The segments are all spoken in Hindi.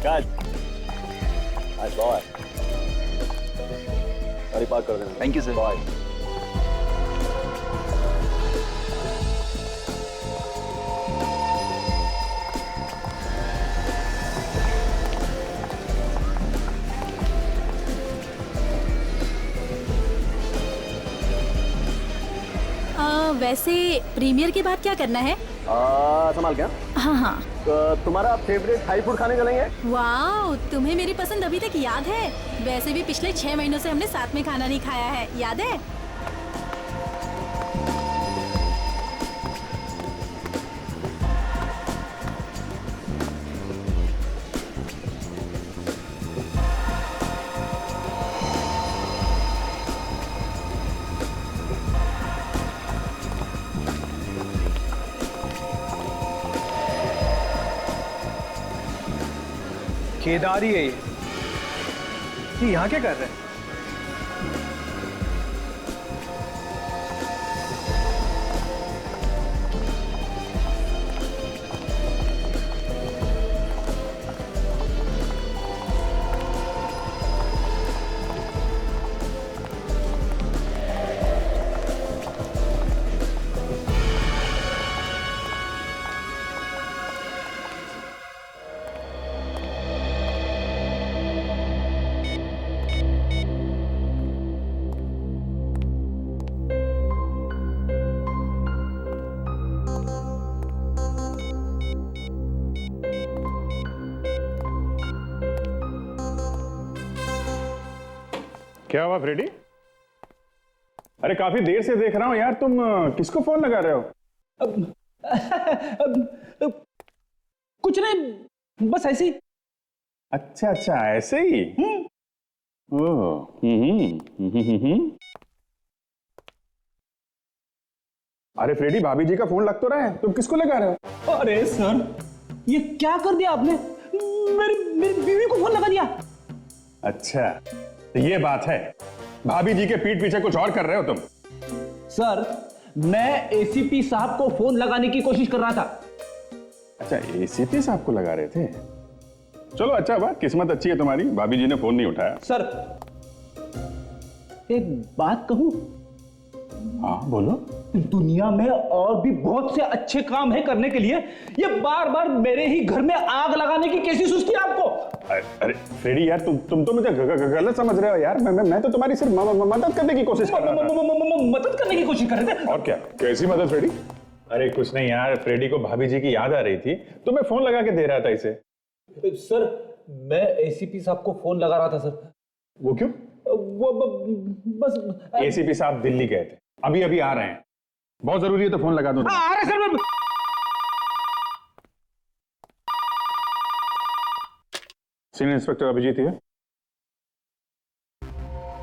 कट। Nice boy. गाड़ी पार्क कर देना। Thank you sir. बॉय। वैसे प्रीमियर के बाद क्या करना है? संभाल क्या? हाँ हाँ। तुम्हारा फेवरेट थाई फूड खाने चलेंगे? वाह, तुम्हें मेरी पसंद अभी तक याद है? वैसे भी पिछले 6 महीनों से हमने साथ में खाना नहीं खाया है, याद है? केदार ही है ये यहाँ क्या कर रहे हैं? क्या हुआ फ्रेडी? अरे काफी देर से देख रहा हूं यार, तुम किसको फोन लगा रहे हो? कुछ नहीं, बस ऐसे ही। अच्छा अच्छा, ऐसे ही। ओह, अरे फ्रेडी, भाभी जी का फोन लग तो रहा है, तुम किसको लगा रहे हो? अरे सर, ये क्या कर दिया आपने? मेरी बीवी को फोन लगा दिया। अच्छा, तो ये बात है, भाभी जी के पीठ पीछे कुछ और कर रहे हो तुम? सर, मैं एसीपी साहब को फोन लगाने की कोशिश कर रहा था। अच्छा, एसीपी साहब को लगा रहे थे? चलो अच्छा बात, किस्मत अच्छी है तुम्हारी, भाभी जी ने फोन नहीं उठाया। सर, एक बात कहूं? हाँ बोलो। दुनिया में और भी बहुत से अच्छे काम है करने के लिए, ये बार बार मेरे ही घर में आग लगाने की कैसी सुस्ती है आपको? अरे फ्रेडी यार, तुम तो मुझे गलत समझ रहे हो यार। मैं तो तुम्हारी सिर्फ मदद करने की कोशिश कर रहा था। मदद करने की कोशिश कर रहे थे? और क्या? कैसी मदद फ्रेडी? अरे कुछ नहीं यार, फ्रेडी को भाभी जी की याद आ रही थी तो मैं फोन लगा के दे रहा था इसे। सर, मैं एसीपी साहब को फोन लगा रहा था सर। वो क्यों? वो बस एसीपी साहब दिल्ली गए थे, अभी अभी आ रहे हैं, बहुत जरूरी है तो फोन लगा दो। आ रहे सर। सीनियर इंस्पेक्टर अभिजीत है।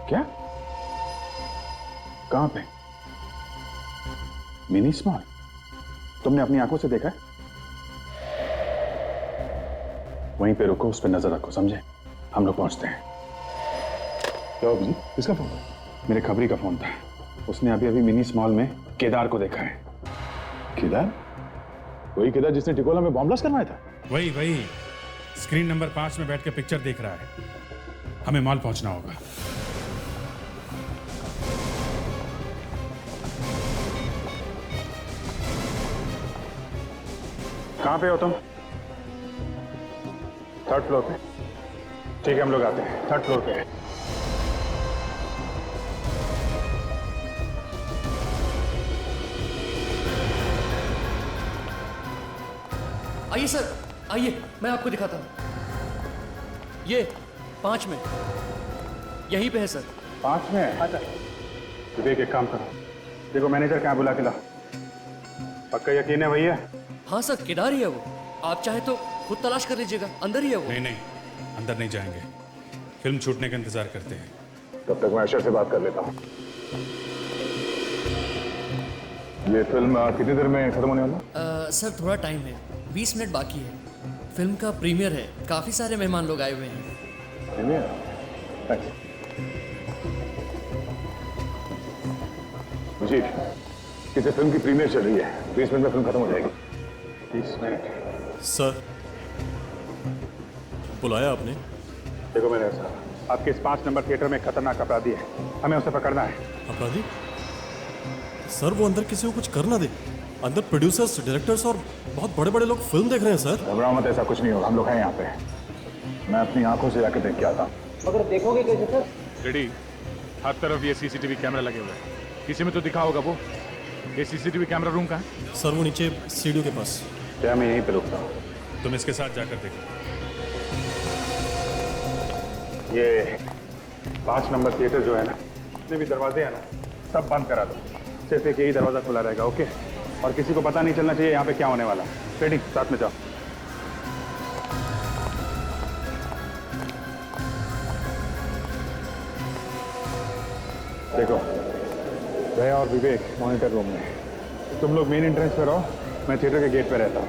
क्या? कहां पे? Mini small? तुमने अपनी आंखों से देखा है? वहीं पे रुको, उस पर नजर रखो, समझे? हम लोग पहुंचते हैं। क्या अभिजीत, किसका फोन था? मेरे खबरी का फोन था, उसने अभी अभी मिनी स्मॉल में केदार को देखा है। केदार? वही केदार जिसने टिकोला में बॉम्ब ब्लास्ट करवाया था? वही स्क्रीन नंबर 5 में बैठ के पिक्चर देख रहा है। हमें मॉल पहुंचना होगा। कहां पे हो तुम? 3rd फ्लोर पे। ठीक है, हम लोग आते हैं, 3rd फ्लोर पे है। आइए सर, आइए, मैं आपको दिखाता हूँ। ये 5 में, यहीं पे है सर। 5 में? अच्छा, तो देख, एक काम करो, देखो मैनेजर कहाँ, बुला के लाओ। पक्का यकीन है भैया? हाँ सर, केदार ही है वो। आप चाहे तो खुद तलाश कर लीजिएगा, अंदर ही है वो। नहीं, अंदर नहीं जाएंगे, फिल्म छूटने का इंतजार करते हैं। तब तक मैं अशर से बात कर लेता हूँ। ये फिल्म कितनी देर में खत्म होने वाला? सर थोड़ा टाइम है, 20 मिनट बाकी है। फिल्म का प्रीमियर है, काफी सारे मेहमान लोग आए हुए हैं। प्रीमियर? जी, किसी फिल्म की प्रीमियर चल रही है, 20 मिनट में फिल्म खत्म हो जाएगी। 20 मिनट? सर, बुलाया आपने? देखो मेरे साहब, आपके इस 5 नंबर थिएटर में एक खतरनाक अपराधी है, हमें उसे पकड़ना है। अपराधी? सर वो अंदर किसी को कुछ कर ना दे। अंदर प्रोड्यूसर्स, डायरेक्टर्स और बहुत बड़े बड़े लोग फिल्म देख रहे हैं सर। घबराओ मत, ऐसा कुछ नहीं होगा, हम लोग हैं यहाँ पे। मैं अपनी आंखों से जाके देख के आता हूँ। मगर देखोगे कैसे सर? रेडी, हर तरफ ये सीसीटीवी कैमरा लगे हुए हैं, किसी में तो दिखा होगा वो। ये सीसीटीवी कैमरा रूम कहाँ है? सर वो नीचे सीढ़ियों के पास। क्या मैं यहीं पे रुकता हूँ? तुम इसके साथ जाकर देखो। ये 5 नंबर थिएटर जो है ना, जितने भी दरवाजे हैं ना, सब बंद करा दो। सिर्फ एक यही दरवाजा खुला रहेगा, ओके? और किसी को पता नहीं चलना चाहिए यहाँ पे क्या होने वाला है। रेडी, साथ में जाओ। देखो, जया और विवेक मॉनिटर रूम में। तुम लोग मेन एंट्रेंस पे रहो, मैं थिएटर के गेट पे रहता हूँ।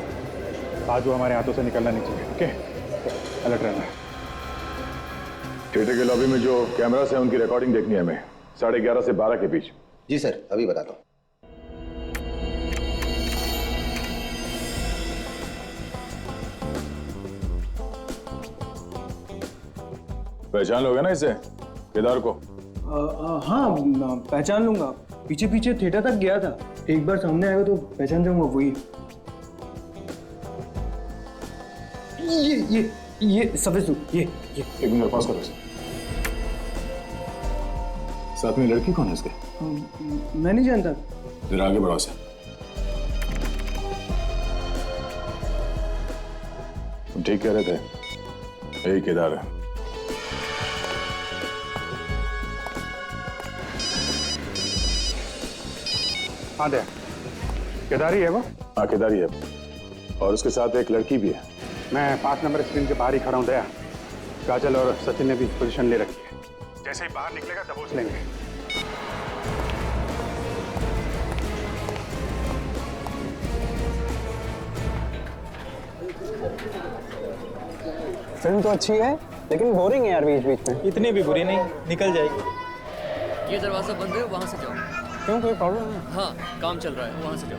आज वो हमारे हाथों से निकलना नहीं चाहिए, ओके? अलर्ट रहना। थिएटर के लॉबी में जो कैमरास हैं उनकी रिकॉर्डिंग देखनी है हमें, 11:30 से 12 के बीच। जी सर, अभी बताता हूँ। पहचान लोगे ना इसे, केदार को? हाँ, पहचान लूंगा। पीछे पीछे थिएटर तक गया था, एक बार सामने आएगा तो पहचान जाऊंगा। वही ये सफेद सूट, ये एक मिनट पास करो। साथ में लड़की कौन है इसके? मैं नहीं जानता। जरा आगे बढ़ाओ से। तुम ठीक कह रहे थे, यही केदार है। हाँ दे, केदारी है वो? हाँ केदारी है, और उसके साथ एक लड़की भी है। मैं 5 नंबर स्क्रीन के बाहर ही खड़ा हूँ दया। काजल और सचिन ने भी पोजीशन ले रखी है, जैसे ही बाहर निकलेगा दबोच लेंगे। फिल्म तो अच्छी है, लेकिन बोरिंग है यार बीच बीच में। इतनी भी बुरी नहीं, निकल जाएगी। ये दरवाजा बंद है, वहाँ से जाओ। क्यों, कोई प्रॉब्लम है? हाँ, काम चल रहा है, वहाँ से जाओ।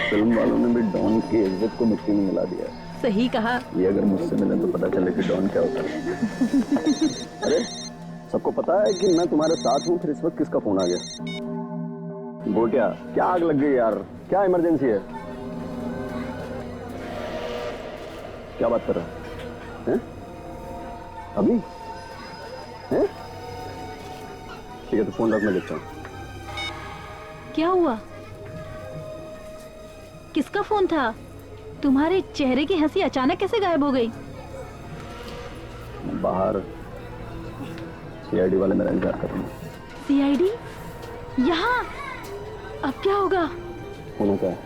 फिल्म वालों ने भी डॉन की इज्जत को मिट्टी में मिला दिया है। सही कहा। ये अगर मुझसे मिले तो पता चले कि डॉन क्या होता है। अरे सबको पता है कि मैं तुम्हारे साथ हूँ, फिर इस वक्त किसका फोन आ गया? गोटिया, क्या आग लग गई यार? क्या इमरजेंसी है? क्या बात कर रहा है? अभी हैं? ठीक है, तो फोन रख, मैं देखता हूँ। क्या हुआ? किसका फोन था? तुम्हारे चेहरे की हंसी अचानक कैसे गायब हो गई? बाहर सीआईडी वाले मेरा इंतजार कर रहे हैं। सीआईडी? यहाँ? अब क्या होगा? होना क्या है?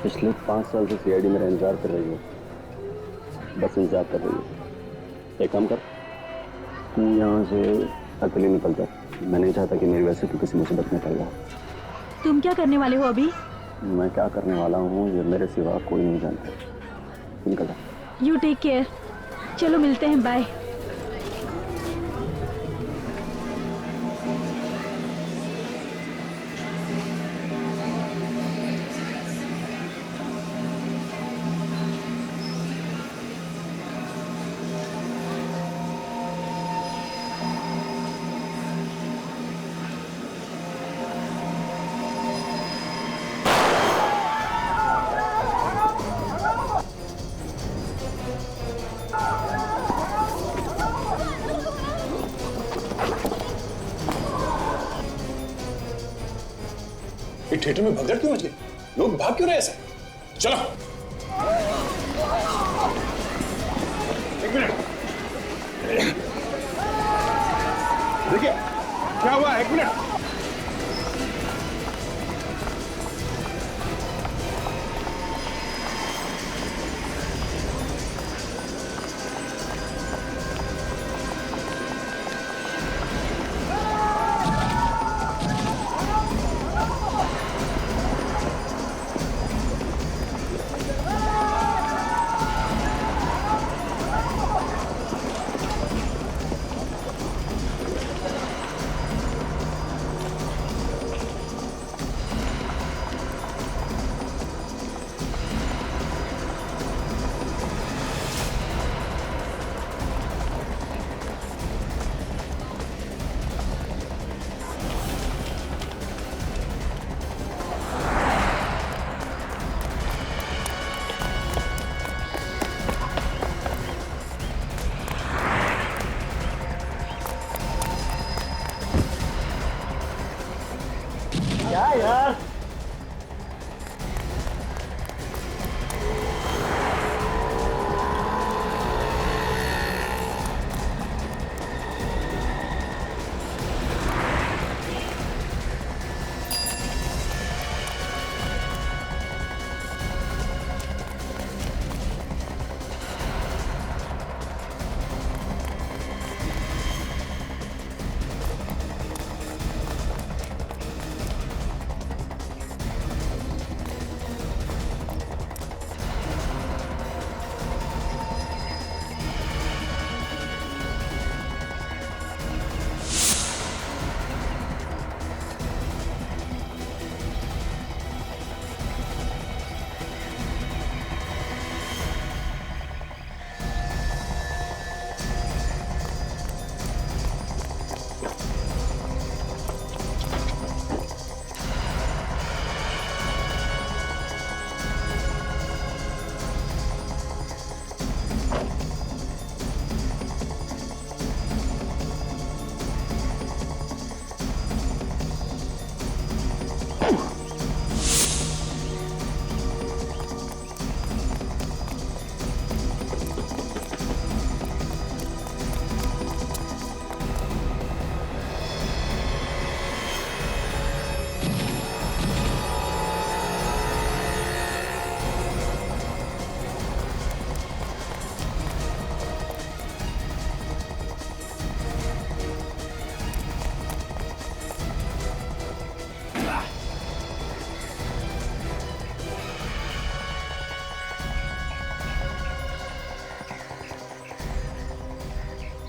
पिछले 5 साल से सीआईडी मेरा इंतजार कर रही है, बस इंतजार कर रही है। एक काम कर, तू यहाँ से अकेले निकल जा। मैं नहीं चाहता कि मेरी वजह से तू किसी मुसीबत में पड़ जा। तुम क्या करने वाले हो अभी? मैं क्या करने वाला हूँ ये मेरे सिवा कोई नहीं जानता। निकल जा। You take care. चलो मिलते हैं, बाय। थिएटर में भगदड़ क्यों मच गई? लोग भाग क्यों रहे ऐसे? चलो। एक मिनट, देखिए क्या हुआ, एक मिनट। क्या यार?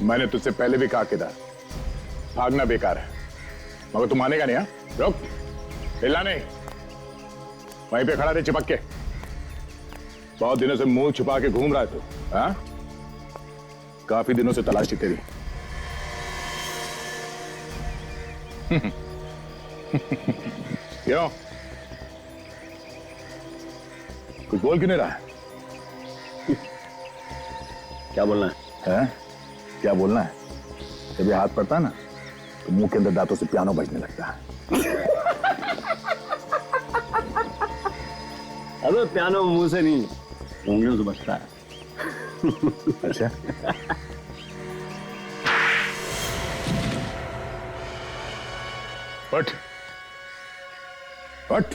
मैंने तुझसे पहले भी कहा केदार, भागना बेकार है, मगर तू मानेगा नहीं। हाँ, रुक, हिलना नहीं, वहीं पे खड़ा रहे चिपक के। बहुत दिनों से मुंह छुपा के घूम रहा है तू। हाँ, काफी दिनों से तलाशी तेरी। क्यों, कुछ बोल क्यों नहीं रहा है? क्या बोलना है? हैं? क्या बोलना है? जब ये हाथ पड़ता है ना तो मुंह के अंदर दांतों से पियानो बजने लगता है। अबे पियानो मुंह से नहीं, उंगलियों से बजता है। अच्छा, उठ उठ।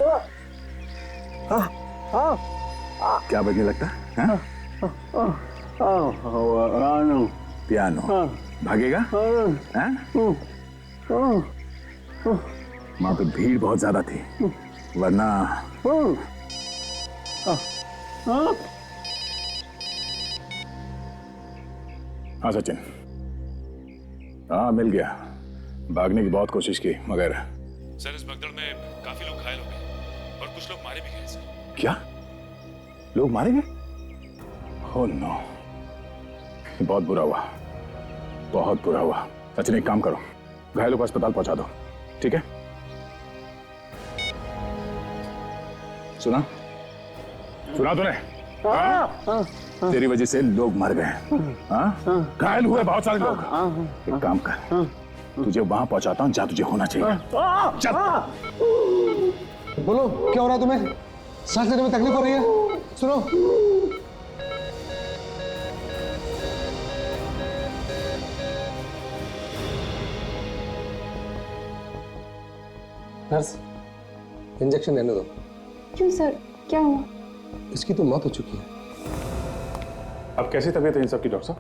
क्या बजने लगता है? पियानो। भागेगा? वहां पे भीड़ बहुत ज्यादा थी, वरना हाँ सचिन, हाँ मिल गया। भागने की बहुत कोशिश की मगर सर इस भगदड़ में काफी लोग घायल हो गए और कुछ लोग मारे भी गए सर। क्या लोग मारे गए? ओह नो, बहुत बुरा हुआ, बहुत बुरा हुआ। सचिन एक काम करो, घायलों को अस्पताल पहुंचा दो, ठीक है? सुना सुना तूने? तेरी वजह से लोग मर गए, घायल हुए बहुत सारे लोग। एक काम कर, तुझे वहां पहुंचाता हूं जहां तुझे होना चाहिए। चल। बोलो क्या हो रहा है तुम्हें? सांस लेने में तकलीफ हो रही है? सुनो, नर्स इंजेक्शन लेने दो। क्यों सर, क्या हुआ? इसकी तो मौत हो चुकी है। अब कैसी तबीयत है इन सबकी डॉक्टर साहब?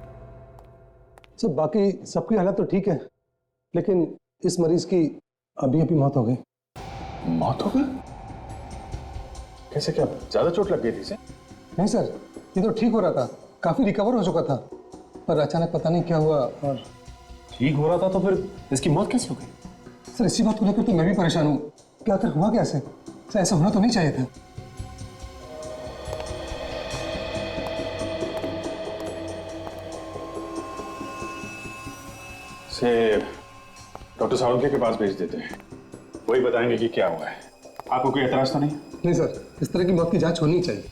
सब बाकी सबकी हालत तो ठीक है, लेकिन इस मरीज की अभी अभी मौत हो गई। मौत हो गई? कैसे, क्या ज्यादा चोट लग गई थी इसे? नहीं सर, ये तो ठीक हो रहा था, काफी रिकवर हो चुका था, पर अचानक पता नहीं क्या हुआ और ठीक हो रहा था तो फिर इसकी मौत कैसे हो गई? सर इसी बात को लेकर तो मैं भी परेशान हूँ कि आखिर हुआ कैसे? सर ऐसा होना तो नहीं चाहिए था। से डॉक्टर सावंके के पास भेज देते हैं, वही बताएंगे कि क्या हुआ है। आपको कोई एतराज तो नहीं? नहीं सर, इस तरह की मौत की जांच होनी चाहिए।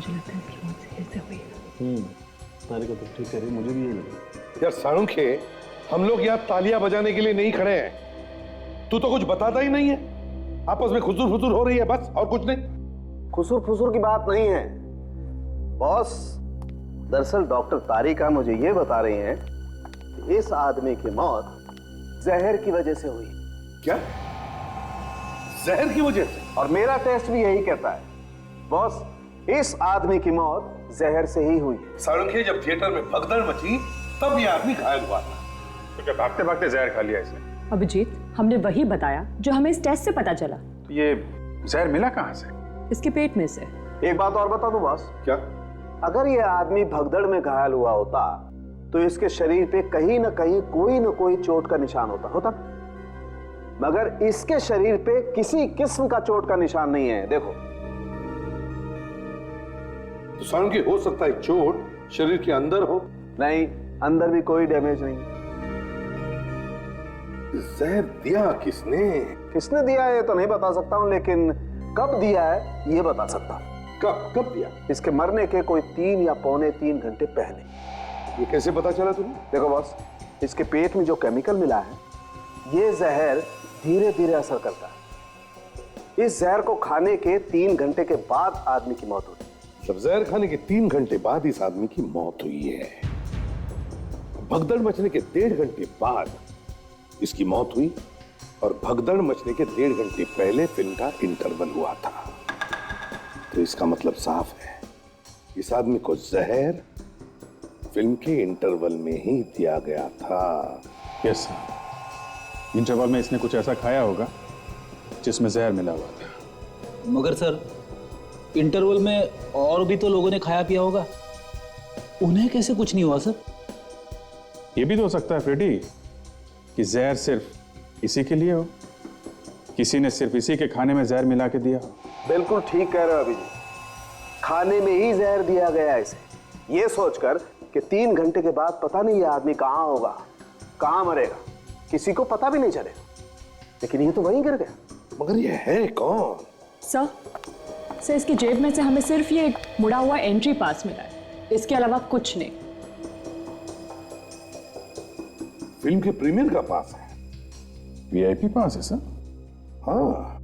मुझे लगता है कि मौत से ऐसे हुई है। तारिका तो ठीक कह रही, मुझे भी ये लगा। यार साळुंखे, हम लोग यहाँ तालियां बजाने के लिए नहीं खड़े हैं। तू तो कुछ बताता ही नहीं है। आपस में खुसुर फुसुर हो रही है बस, और कुछ नहीं। खुसुर फुसुर की बात नहीं है बॉस। दरअसल डॉक्टर तारिका मुझे ये बता रही हैं कि इस आदमी की मौत जहर की वजह से हुई। क्या? जहर की वजह से? और मेरा टेस्ट भी यही कहता है बॉस, इस आदमी की मौत जहर से ही हुई। साळुंखे, जब थिएटर में भगदड़ मची तब ये आदमी घायल हुआ था। तो क्या भागते भागते जहर खा लिया इसने? अभिजीत, हमने वही बताया जो हमें इस टेस्ट से पता चला। तो ये जहर मिला कहाँ से? इसके पेट में से। एक बात और बता दूं बॉस। क्या? अगर ये आदमी भगदड़ में घायल हुआ होता तो इसके शरीर पे कहीं ना कहीं कोई ना कोई चोट का निशान होता। मगर इसके शरीर पे किसी किस्म का चोट का निशान नहीं है। देखो तो साळुंखे, हो सकता है चोट शरीर के अंदर हो। नहीं, अंदर भी कोई डैमेज नहीं। जहर दिया किसने? किसने दिया है तो नहीं बता सकता हूं, लेकिन कब दिया है ये बता सकता हूं। कब दिया? इसके मरने के कोई 3 या पौने 3 घंटे पहले। ये कैसे पता चला तुम्हें? देखो बॉस, इसके पेट में जो केमिकल मिला है ये जहर धीरे धीरे असर करता है। इस जहर को खाने के 3 घंटे के बाद आदमी की मौत हुई। जब जहर खाने के 3 घंटे बाद इस आदमी की मौत हुई है, भगदड़ मचने के 1.5 घंटे बाद इसकी मौत हुई, और भगदड़ मचने के 1.5 घंटे पहले फिल्म का इंटरवल हुआ था। तो इसका मतलब साफ है, इस आदमी को जहर फिल्म के इंटरवल में ही दिया गया था। यस सर, इंटरवल में इसने कुछ ऐसा खाया होगा जिसमें जहर मिला हुआ था। मगर सर, इंटरवल में और भी तो लोगों ने खाया पिया होगा, उन्हें कैसे कुछ नहीं हुआ सर? ये भी तो हो सकता है फ्रेडी कि जहर सिर्फ इसी के लिए हो, किसी ने सिर्फ इसी के खाने में जहर मिला के दिया। बिल्कुल ठीक कह रहे हो अभिजीत, खाने में ही जहर दिया गया है इसे, ये सोचकर कि 3 घंटे के बाद पता नहीं ये आदमी कहां होगा, कहां मरेगा, किसी को पता भी नहीं चलेगा। लेकिन ये तो वहीं गिर गया। मगर ये है कौन? सर, इसकी जेब में से हमें सिर्फ ये मुड़ा हुआ एंट्री पास मिला है, इसके अलावा कुछ नहीं। फिल्म के प्रीमियर का पास है? वीआईपी पास है सर? हाँ,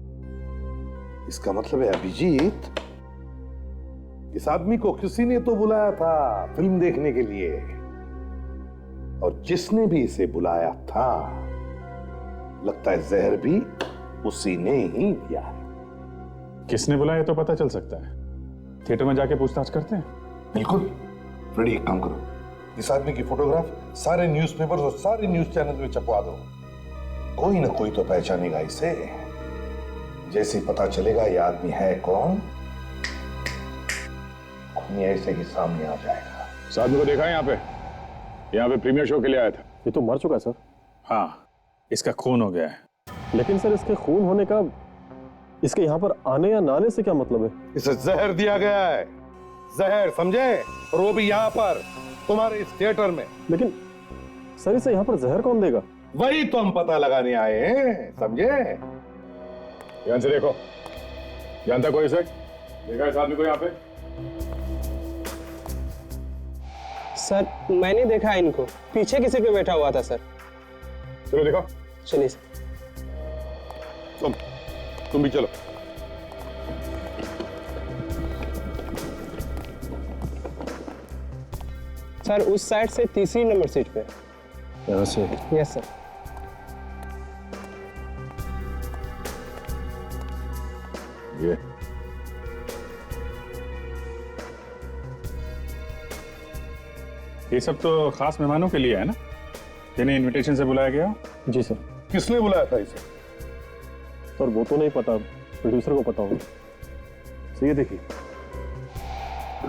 इसका मतलब है अभिजीत, इस आदमी को किसी ने तो बुलाया था फिल्म देखने के लिए, और जिसने भी इसे बुलाया था लगता है जहर भी उसी ने ही दिया है। किसने बुलाया तो पता चल सकता है, थिएटर में जाके पूछताछ करते हैं। बिल्कुल। फ्रेडी, एक काम करो, इस आदमी की फोटोग्राफ सारे न्यूज़पेपर्स और सारे न्यूज चैनल में छपवा दो। कोई ना कोई तो पहचानेगा इसे। जैसे ही पता चलेगा ये आदमी है कौन, खूनी ऐसे ही सामने आ जाएगा। इस आदमी को देखा है यहाँ पे प्रीमियर शो के लिए आया था। ये तो मर चुका है सर। हाँ, इसका खून हो गया है। लेकिन सर, इसके खून होने का इसके यहाँ पर आने या ना आने से क्या मतलब है? इसे जहर दिया गया है, जहर, समझे? और वो भी यहाँ पर, तुम्हारे इस थिएटर में। लेकिन सर, इसे यहाँ पर जहर कौन देगा? वही तो हम पता लगाने आए हैं, समझे? ध्यान से देखो, जानता कोई इसे? देखा इस आदमी को यहाँ पे? सर, मैंने देखा इनको, पीछे किसी पे बैठा हुआ था सर। चलो देखो। चलिए सर। तुम भी चलो। सर, उस साइड से 3री नंबर सीट पे। यहाँ से? Yes sir. ये सब तो खास मेहमानों के लिए है ना, जिन्हें इनविटेशन से बुलाया गया? जी सर। किसने बुलाया था इसे? सर, वो तो नहीं पता, प्रोड्यूसर को पता होगा। तो ये देखिए,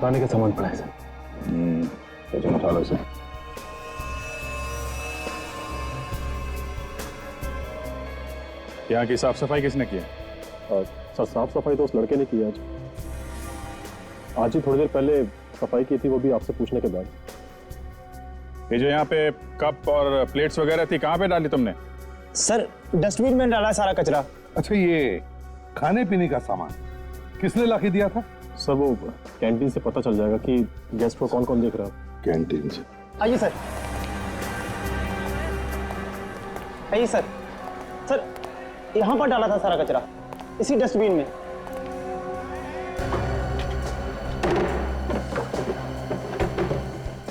खाने का सामान पड़ा है सर। तो उठा लो इसे। यहाँ की साफ सफाई किसने की है? सर, साफ सफाई तो उस लड़के ने की है आज ही थोड़ी देर पहले सफाई की थी, वो भी आपसे पूछने के बाद। ये जो यहाँ पे कप और प्लेट्स वगैरह थी, कहाँ पे डाली तुमने? सर, डस्टबिन में डाला सारा कचरा। अच्छा, ये खाने पीने का सामान किसने लाके दिया था? सर वो कैंटीन से पता चल जाएगा कि गेस्ट को कौन कौन देख रहा है। कैंटीन से? आइए सर, आइए सर। सर यहाँ पर डाला था सारा कचरा, इसी डस्टबिन में।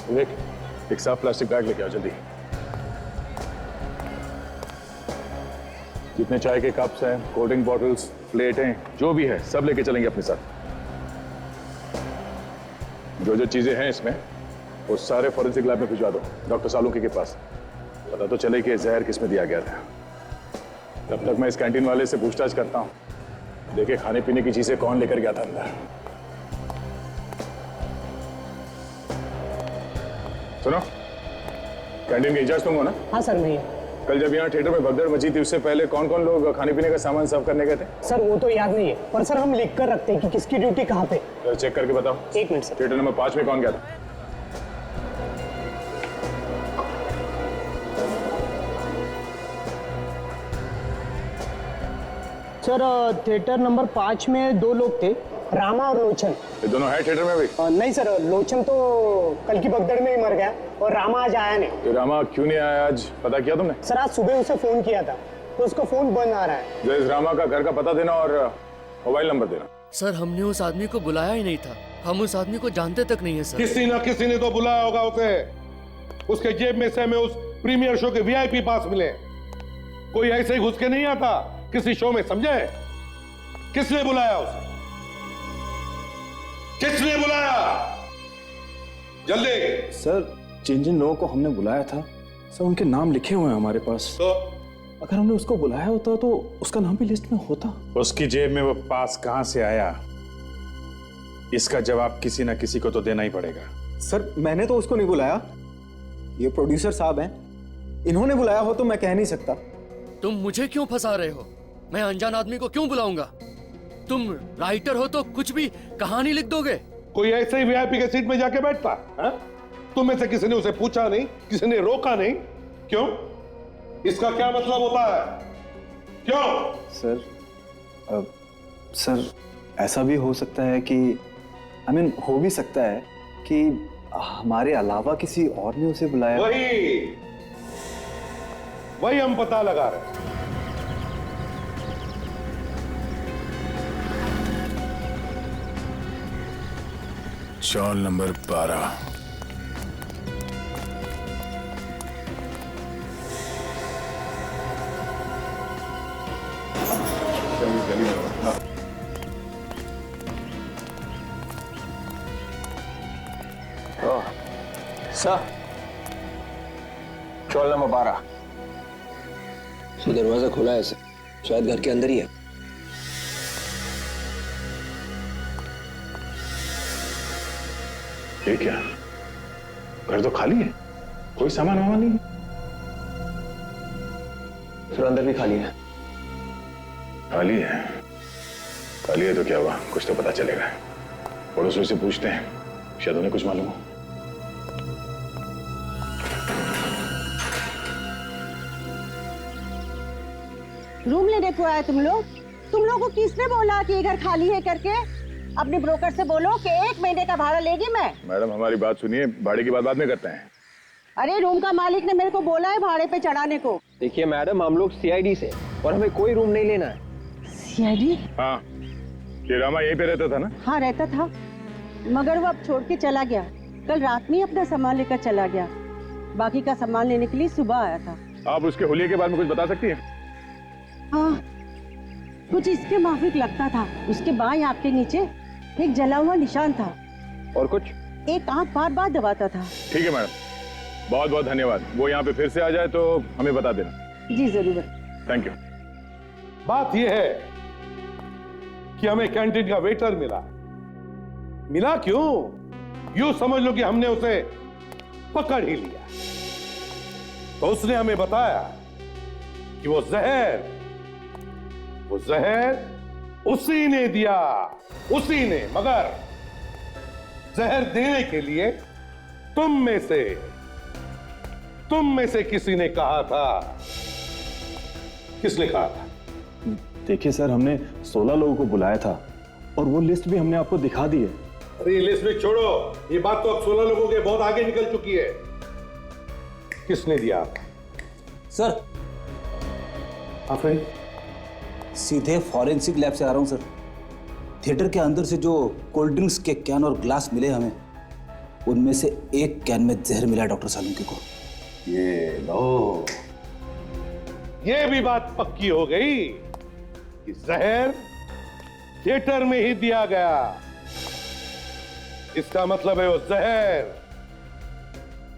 विवेक, एक साफ प्लास्टिक बैग लेके आओ जल्दी। जितने चाय के कप्स हैं, कोल्ड ड्रिंक बॉटल्स, प्लेटें, जो भी है सब लेके चलेंगे अपने साथ। जो जो चीजें हैं इसमें वो सारे फॉरेंसिक लैब में भिजवा दो, डॉक्टर सालुंकी के पास। पता तो चले कि जहर किसमें दिया गया था। तब तक मैं इस कैंटीन वाले से पूछताछ करता हूँ, देखे खाने पीने की चीजें कौन लेकर गया था अंदर। सुनो, कैंटीन का इंचार्ज तुम हो ना? हाँ सर, मैं। कल जब यहाँ थिएटर में भगदड़ मची थी उससे पहले कौन कौन लोग खाने पीने का सामान सर्व करने गए थे? सर वो तो याद नहीं है, पर सर हम लिख कर रखते हैं कि किसकी ड्यूटी कहाँ पे। चेक करके बताओ। एक मिनट सर। थिएटर नंबर 5 में कौन गया था? सर थिएटर नंबर 5 में 2 लोग थे, रामा और लोचन। ये दोनों है थिएटर में भी? नहीं सर, लोचन तो कल की भगदड़ में ही मर गया और रामा आज आया नहीं। तो रामा क्यों नहीं आया आज, पता किया तुमने? सर आज सुबह उसे फोन किया था तो उसका फोन बंद आ रहा है। जो इस रामा का घर का पता देना और मोबाइल नंबर देना। सर हमने उस आदमी को बुलाया ही नहीं था, हम उस आदमी को जानते तक नहीं है सर। किसी ना किसी ने तो बुलाया होगा उसे। उसके जेब में से हमें उस प्रीमियर शो के वीआईपी पास मिले। कोई ऐसे ही घुस के नहीं आता किसी शो में, समझे? किसने बुलाया उसे? किसने बुलाया? जल्दी। सर जिन जिन लोगों को हमने बुलाया था सर उनके नाम लिखे हुए हैं हमारे पास। तो अगर हमने उसको बुलाया होता तो उसका नाम भी लिस्ट में होता। उसकी जेब में वो पास कहां से आया, इसका जवाब किसी ना किसी को तो देना ही पड़ेगा। सर मैंने तो उसको नहीं बुलाया, ये प्रोड्यूसर साहब हैं, इन्होंने बुलाया हो तो मैं कह नहीं सकता। तुम मुझे क्यों फंसा रहे हो? मैं अनजान आदमी को क्यों बुलाऊंगा? तुम राइटर हो तो कुछ भी कहानी लिख दोगे। कोई ऐसे ही वीआईपी के सीट में जाके बैठता है? तुम में से किसी ने उसे पूछा नहीं, किसी ने रोका नहीं, क्यों? इसका क्या मतलब होता है? क्यों? सर ऐसा भी हो सकता है कि हो भी सकता है कि हमारे अलावा किसी और ने उसे बुलाया। वही हम पता लगा रहे हैं। Shawl number 12। Sir, shawl number 12। दरवाजा खुला है सर, शायद घर के अंदर ही है। ये क्या, घर तो खाली है, कोई सामान वामान नहीं है। सर अंदर भी खाली है। खाली है? खाली है तो क्या हुआ, कुछ तो पता चलेगा। पड़ोसियों से पूछते हैं, शायद उन्हें कुछ मालूम हो। रूम लेने को आए तुम लोग? तुम लोगों को किसने बोला कि ये घर खाली है करके? अपने ब्रोकर से बोलो कि 1 महीने का भाड़ा लेगी मैं। मैडम हमारी बात सुनिए, भाड़े की बात बाद में करते हैं। अरे रूम का मालिक ने मेरे को बोला है भाड़े पे चढ़ाने को। देखिए मैडम, हम लोग सीआईडी से और हमें कोई रूम नहीं लेना है। सीआईडी? हाँ, ये रामा यहीं पे रहता था ना? हाँ रहता था, मगर वो अब छोड़ के चला गया। कल रात में अपना सामान लेकर चला गया। बाकी का सामान लेने के लिए सुबह आया था। आप उसके हुलिये के बारे में कुछ बता सकती हैं? हाँ, कुछ इसके माफिक लगता था। उसके बाएं आंख के नीचे एक जला हुआ निशान था। और कुछ? एक आंख बार बार दबाता था। ठीक है मैडम, बहुत बहुत धन्यवाद। वो यहाँ पे फिर से आ जाए तो हमें बता देना। जी जरूर। Thank you. बात यह है कि हमें कैंटीन का वेटर मिला क्यों? यूं समझ लो कि हमने उसे पकड़ ही लिया। तो उसने हमें बताया कि वो जहर उसी ने दिया, उसी ने। मगर जहर देने के लिए तुम में से किसी ने कहा था। किसने कहा था? देखिए सर, हमने 16 लोगों को बुलाया था और वो लिस्ट भी हमने आपको दिखा दी है। अरे ये लिस्ट में छोड़ो, ये बात तो अब 16 लोगों के बहुत आगे निकल चुकी है। किसने दिया? सर आप सीधे फॉरेंसिक लैब से आ रहा हूं सर। थिएटर के अंदर से जो कोल्ड ड्रिंक्स के कैन और ग्लास मिले हमें, उनमें से एक कैन में जहर मिला डॉक्टर सालुंके को। ये लो, ये भी बात पक्की हो गई कि जहर थिएटर में ही दिया गया। इसका मतलब है वो जहर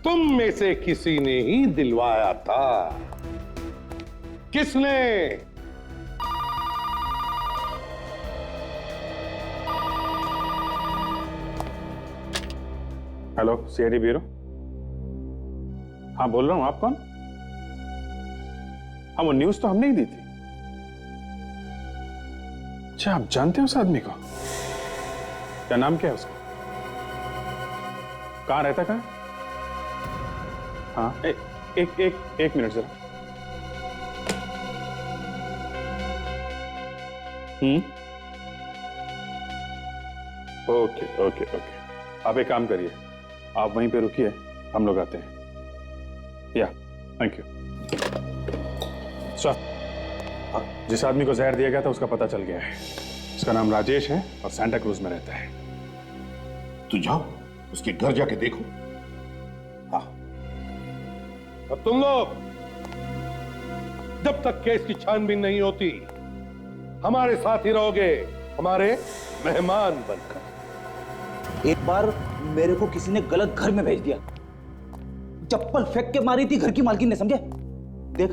तुम में से किसी ने ही दिलवाया था। किसने? Hello, CID bureau. हाँ बोल रहा हूं, आप कौन? हाँ वो न्यूज तो हमने ही दी थी। अच्छा, आप जानते हो उस आदमी को? क्या नाम क्या है उसका? कहां रहता, कहां? हाँ एक मिनट जरा। ओके ओके ओके, आप एक काम करिए, आप वहीं पे रुकिए, हम लोग आते हैं। या थैंक यू सर। जिस आदमी को जहर दिया गया था उसका पता चल गया है। उसका नाम राजेश है और सैंटा क्रूज में रहता है। तू जाओ उसके घर जाके देखो। हाँ, अब तुम लोग जब तक केस की छानबीन नहीं होती हमारे साथ ही रहोगे, हमारे मेहमान बनकर। एक बार मेरे को किसी ने गलत घर में भेज दिया, चप्पल फेंक के मारी थी घर की मालकिन ने, समझे? देख,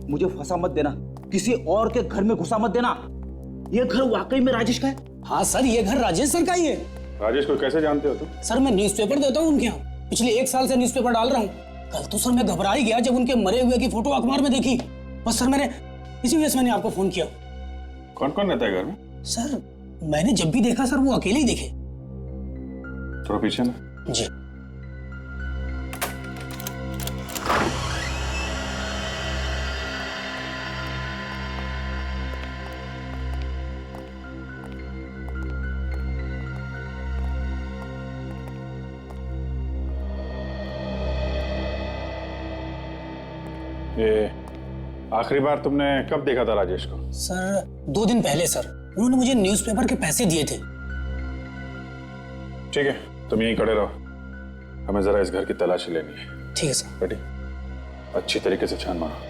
मुझे फंसा मत देना, किसी और के घर में घुसा मत देना। ये घर वाकई में राजेश का है? हाँ सर, ये घर राजेश सर का ही है। राजेश को कैसे जानते हो तुम? सर मैं न्यूज़पेपर देता हूँ उनके यहाँ, पिछले 1 साल से न्यूज़पेपर डाल रहा हूँ। कल तो सर मैं घबरा ही गया जब उनके मरे हुए की फोटो अखबार में देखी। बस सर मैंने इसी वजह से मैंने आपको फोन किया। कौन कौन रहता है घर में? सर मैंने जब भी देखा सर वो अकेले ही दिखे। थोड़ा पीछे ना। जी। ये आखिरी बार तुमने कब देखा था राजेश को? सर 2 दिन पहले सर, उन्होंने मुझे न्यूज़पेपर के पैसे दिए थे। ठीक है, तुम यहीं खड़े रहो, हमें जरा इस घर की तलाशी लेनी है। ठीक है सर। रेडी? अच्छी तरीके से छान मारो।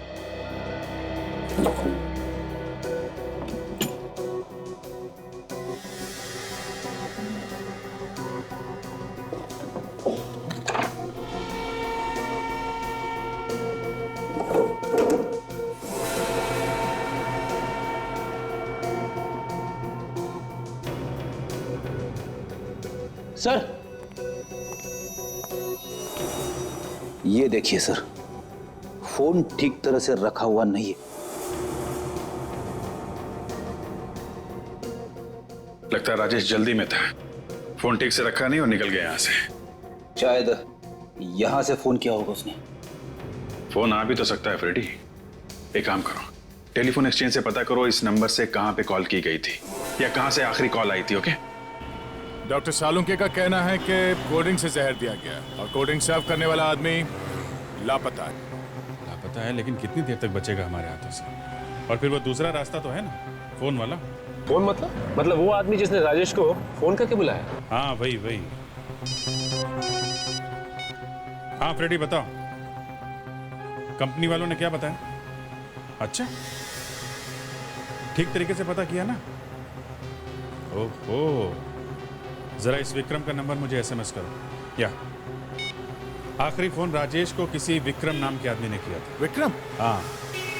सर ये देखिए सर, फोन ठीक तरह से रखा हुआ नहीं है। लगता है राजेश जल्दी में था, फोन ठीक से रखा नहीं और निकल गया यहां से। शायद यहां से फोन किया होगा उसने। फोन आ भी तो सकता है फ्रेडी। एक काम करो, टेलीफोन एक्सचेंज से पता करो इस नंबर से कहां पे कॉल की गई थी या कहां से आखिरी कॉल आई थी। ओके? डॉक्टर सालुंके का कहना है कि कोल्ड ड्रिंक से जहर दिया गया और कोल्ड ड्रिंक सर्व करने वाला आदमी लापता है। लापता है, लेकिन कितनी देर तक बचेगा हमारे हाथों से? और फिर वो दूसरा रास्ता तो है ना, फोन वाला। फोन मतलब वो आदमी जिसने राजेश को फोन करके बुलाया? हाँ वही। हाँ फ्रेडी बताओ, कंपनी वालों ने क्या बताया? अच्छा, ठीक तरीके से पता किया ना? ओहो, जरा इस विक्रम का नंबर मुझे एसएमएस करो। या आखिरी फोन राजेश को किसी विक्रम नाम के आदमी ने किया था। विक्रम? हाँ,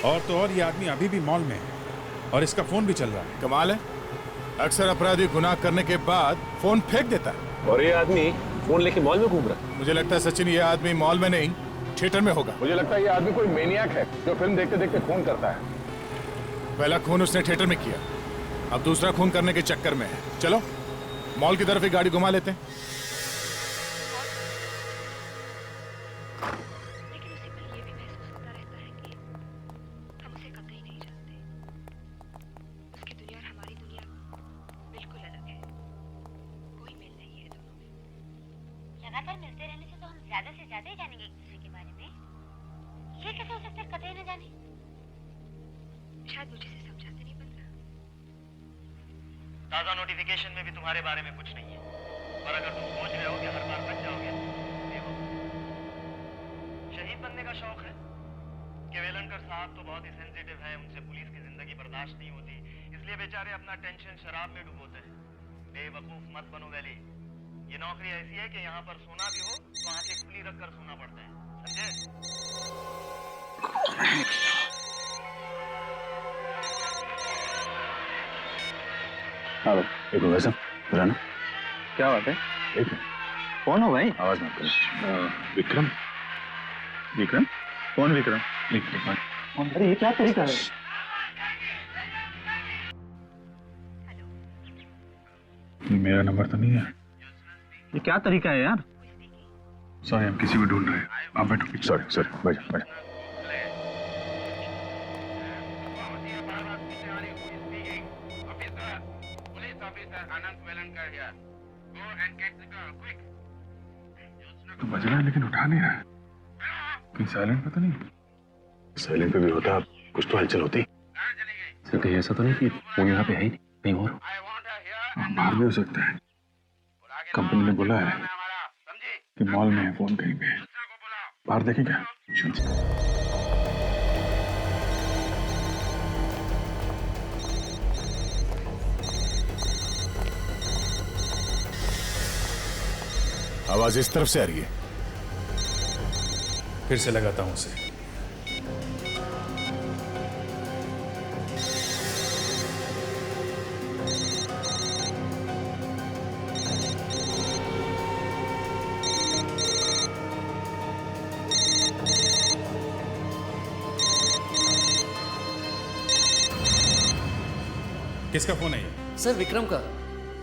और तो और ये आदमी अभी भी मॉल में है और इसका फोन भी चल रहा है। कमाल है, अक्सर अपराधी गुनाह करने के बाद फोन फेंक देता है और ये आदमी फोन लेके मॉल में घूम रहा है। मुझे लगता है सचिन, ये आदमी मॉल में नहीं थिएटर में होगा। मुझे लगता है ये आदमी कोई मेनियाक है जो फिल्म देखते देखते खून करता है। पहला खून उसने थिएटर में किया, अब दूसरा खून करने के चक्कर में है। चलो मॉल की तरफ ही गाड़ी घुमा लेते हैं। हम उसे कतई नहीं जानते। उसकी दुनिया और हमारी दुनिया बिल्कुल अलग है। लगातार मिलते रहने से तो हम ज्यादा से ज्यादा ही जानेंगे एक दूसरे के बारे में। ये कैसे हो सकता है कतई न जाने? शायद मुझे से समझाते नहीं बन रहा। ताजा नोटिफिकेशन में भी तुम्हारे बारे में कुछ नहीं है, और अगर तुम सोच रहे हो कि हर बार बच जाओगे, देखो शहीद बनने का शौक है कि वेलनकर साहब तो बहुत ही सेंसिटिव है, उनसे पुलिस की जिंदगी बर्दाश्त नहीं होती, इसलिए बेचारे अपना टेंशन शराब में डुबोते हैं। बेवकूफ मत बनो वैली, ये नौकरी ऐसी है कि यहाँ पर सोना भी हो तो आंखें खुली रखकर सोना पड़ता है, समझे? हेलो, एक मिनट वैसा बुरा ना? क्या बात है? एक मिनट। कौन हो भाई? आवाज मत करो। विक्रम। विक्रम? कौन विक्रम? एक मिनट। अरे ये क्या तरीका है? मेरा नंबर तो नहीं है। ये क्या तरीका है यार? सॉरी, हम किसी को ढूंढ रहे हैं। आप बैठो। सॉरी, बैठो। तो बज रहा है लेकिन उठा नहीं रहा है। कहीं साइलेंट पे तो नहीं? साइलेंट पे भी होता कुछ तो हलचल होती। सर कहीं ऐसा तो नहीं कि वो यहाँ पे है ही नहीं, कहीं और? बाहर भी हो सकता है। कंपनी ने बोला है कि मॉल में है, फोन कहीं पे है। बाहर देखें क्या? आवाज इस तरफ से आ रही है। फिर से लगाता हूं उसे। किसका फोन है ये? सर विक्रम का।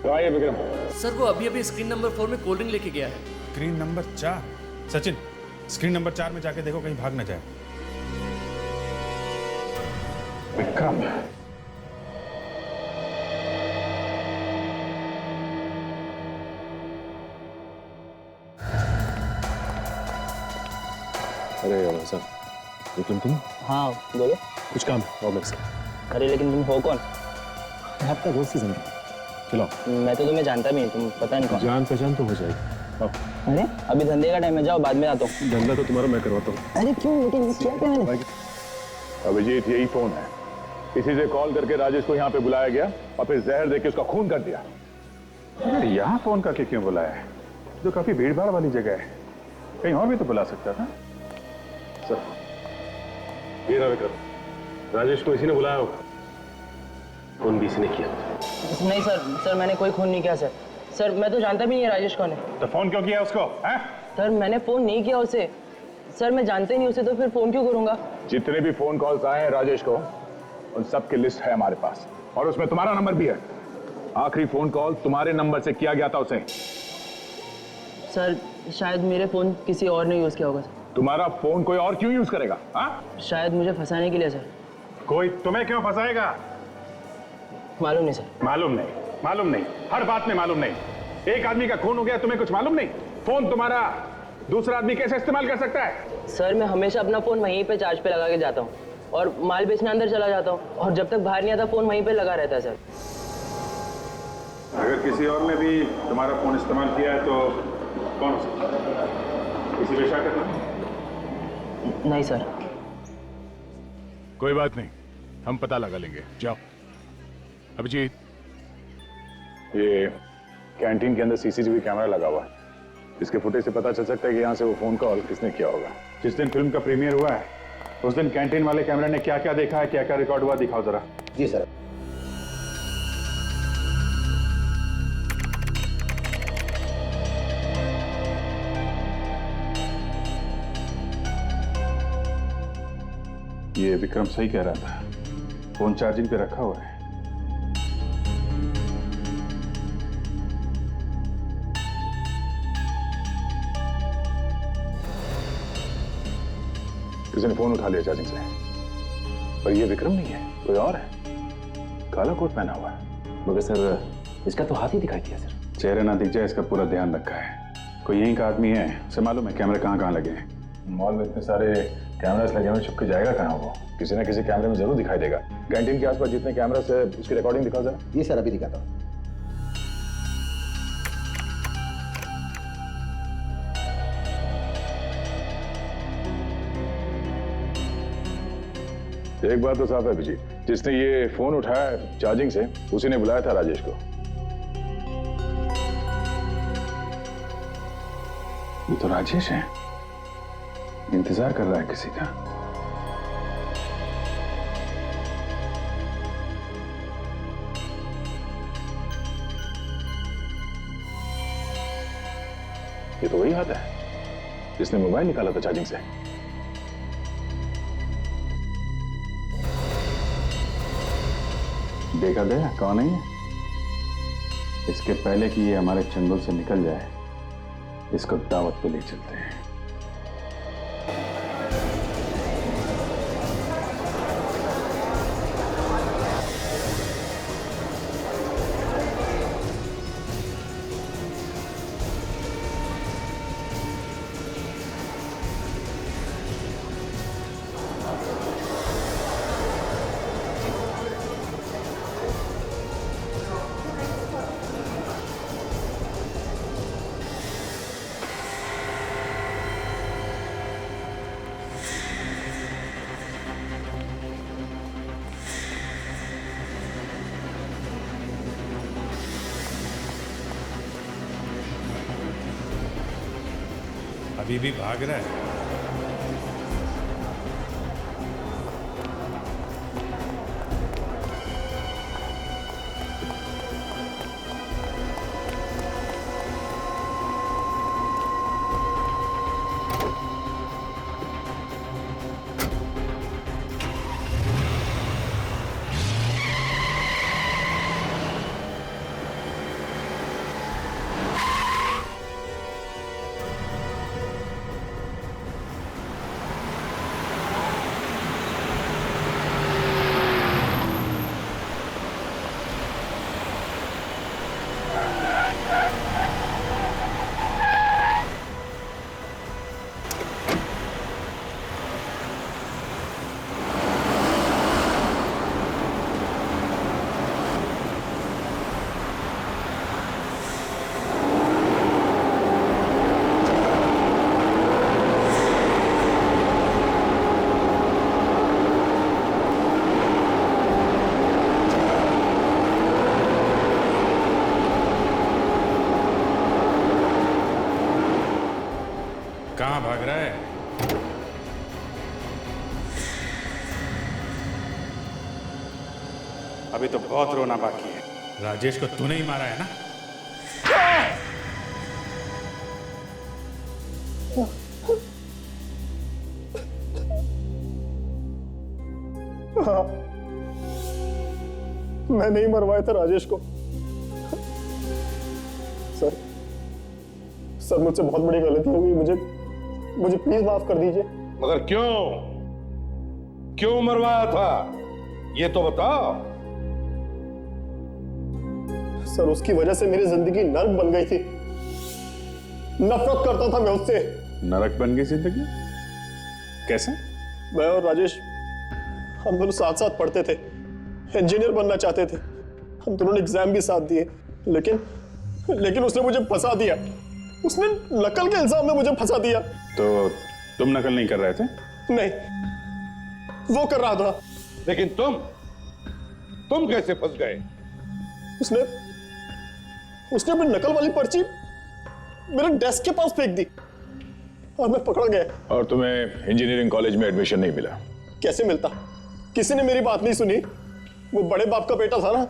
तो आइए विक्रम। सर वो अभी स्क्रीन नंबर 4 में कोल्ड ड्रिंक लेके गया है। Screen number 4? Sachin, screen number 4 में जाके देखो कहीं भाग ना जाए। विक्रम। अरे यार साहब, विक्रम तुम? हाँ बोलो। कुछ काम है और मेरे से। अरे लेकिन तुम हो कौन? आपका दोस्त ही समझो। चलो। मैं तो तुम्हें जानता भी नहीं, तुम पता नहीं कौन। जान पहचान तो हो जाएगी। आओ। अरे अभी धंधे का टाइम है, जाओ बाद में आता हूँ। धंधा तो तुम्हारा मैं करवाता हूँ। अरे क्यों, लेकिन क्या क्या मैंने? अभिजीत, यही फोन है। इसी से कॉल करके राजेश को यहाँ पे बुलाया गया और फिर जहर देके उसका खून कर दिया। अरे यहाँ फोन करके क्यों बुलाया है? जो काफी भीड़ भाड़ वाली जगह है, कहीं और भी तो बुला सकता था। सर, ये ना विक्रम, राजेश को इसी ने बुलाया होगा। फोन भी इसी ने किया। नहीं सर मैंने कोई खून नहीं किया सर। सर मैं तो जानता भी नहीं है राजेश कौन है। तो फोन क्यों किया उसको? हैं? सर मैंने फोन नहीं किया उसे। सर मैं जानते ही नहीं उसे, तो फिर फोन क्यों करूंगा? जितने भी फोन कॉल्स आए हैं राजेश को, उन सब की लिस्ट है हमारे पास, और उसमें तुम्हारा नंबर भी है। आखिरी फोन कॉल तुम्हारे नंबर से किया गया था उसे। सर शायद मेरे फोन किसी और ने यूज किया होगा सर। तुम्हारा फोन कोई और क्यों यूज करेगा? शायद मुझे फंसाने के लिए सर। कोई तुम्हें क्यों फंसाएगा? मालूम नहीं सर। मालूम नहीं, हर बात में मालूम नहीं। एक आदमी का खून हो गया, तुम्हें कुछ मालूम नहीं? फोन तुम्हारा दूसरा आदमी कैसे इस्तेमाल कर सकता है? सर मैं हमेशा अपना फोन वहीं पे चार्ज पे लगा के जाता हूँ और माल बेचने अंदर चला जाता हूँ, और जब तक बाहर नहीं आता फोन वहीं पे लगा रहता है सर। अगर किसी और ने भी तुम्हारा फोन इस्तेमाल किया है तो कौन हो सकता है? किसी पे शक है? नहीं सर। कोई बात नहीं, हम पता लगा लेंगे। जाओ। अभिजीत, ये कैंटीन के अंदर सीसीटीवी कैमरा लगा हुआ है। इसके फुटेज से पता चल सकता है कि यहाँ से वो फोन कॉल किसने किया होगा। जिस दिन फिल्म का प्रीमियर हुआ है उस दिन कैंटीन वाले कैमरे ने क्या क्या देखा है, क्या क्या रिकॉर्ड हुआ, दिखाओ जरा। जी सर। ये विक्रम सही कह रहा था, फोन चार्जिंग पे रखा हुआ है। किसी ने फोन उठा लिया चार्जिंग से, पर ये विक्रम नहीं है, कोई और है। काला कोट पहना हुआ है। मगर सर इसका तो हाथ ही दिखाई दिया सर। चेहरा ना दिख जाए इसका पूरा ध्यान रखा है। कोई यहीं का आदमी है, उसे मालूम है कैमरे कहाँ लगे हैं। मॉल में इतने सारे कैमरास लगे हुए, छुप के जाएगा कहाँ वो? किसी ना किसी कैमरे में जरूर दिखाई देगा। कैंटीन के आसपास जितने कैमरास है उसकी रिकॉर्डिंग दिखाओ जरा। ये सर अभी दिखाता हूँ। एक बात तो साफ है अभिजीत, जिसने ये फोन उठाया चार्जिंग से उसी ने बुलाया था राजेश को। ये तो राजेश है, इंतजार कर रहा है किसी का। ये तो वही हाथ है जिसने मोबाइल निकाला था चार्जिंग से। देखा गया कौन है ये? इसके पहले कि ये हमारे चंगुल से निकल जाए, इसको दावत पे ले चलते हैं। अभी भी भाग रहा है। कहाँ भाग रहा है? अभी तो बहुत रोना बाकी है। राजेश को तूने ही मारा है ना? हाँ, मैं नहीं मरवाया था राजेश को। सर मुझसे बहुत बड़ी गलती हो गई, मुझे प्लीज माफ कर दीजिए। मगर क्यों मरवाया था ये तो बताओ। सर उसकी वजह से मेरी जिंदगी नरक बन गई थी। नफरत करता था मैं उससे। नरक बन गई जिंदगी? कैसे? मैं और राजेश हम दोनों साथ साथ पढ़ते थे, इंजीनियर बनना चाहते थे। हम दोनों ने एग्जाम भी साथ दिए, लेकिन उसने मुझे फंसा दिया। उसने नकल के इल्जाम में मुझे फंसा दिया। तो तुम नकल नहीं कर रहे थे? नहीं, वो कर रहा था। लेकिन तुम कैसे फंस गए? उसने अपनी नकल वाली पर्ची मेरे डेस्क के पास फेंक दी और मैं पकड़ गया। और तुम्हें इंजीनियरिंग कॉलेज में एडमिशन नहीं मिला? कैसे मिलता? किसी ने मेरी बात नहीं सुनी। वो बड़े बाप का बेटा था ना,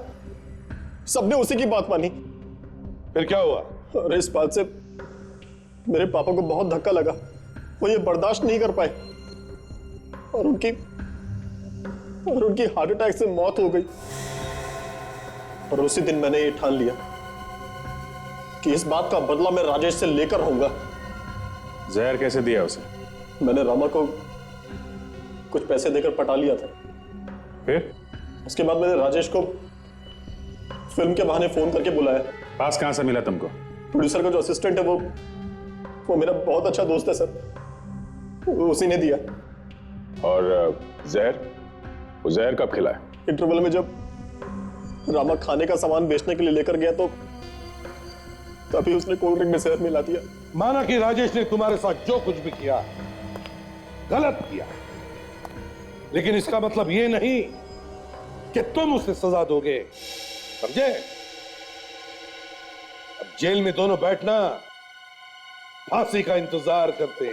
सबने उसी की बात मानी। फिर क्या हुआ? और इस बात से मेरे पापा को बहुत धक्का लगा। वो ये बर्दाश्त नहीं कर पाए और उनकी हार्ट अटैक से मौत हो गई। और उसी दिन मैंने ये ठान लिया कि इस बात का बदला मैं राजेश से लेकर रहूंगा। जहर कैसे दिया उसे? मैंने रामा को कुछ पैसे देकर पटा लिया था। फिर उसके बाद मैंने राजेश को फिल्म के बहाने फोन करके बुलाया। पास कहां से मिला तुमको? प्रोड्यूसर का जो असिस्टेंट है वो वो मेरा बहुत अच्छा दोस्त है सर, उसी ने दिया। और जहर, वो जहर कब खिलाया? इंटरवल में जब रामा खाने का सामान बेचने के लिए लेकर गया तो तभी उसने कोल्ड ड्रिंक में जहर मिला दिया। माना कि राजेश ने तुम्हारे साथ जो कुछ भी किया गलत किया, लेकिन इसका मतलब ये नहीं कि तुम उसे सजा दोगे, समझे? अब जेल में दोनों बैठना फांसी का इंतजार करते।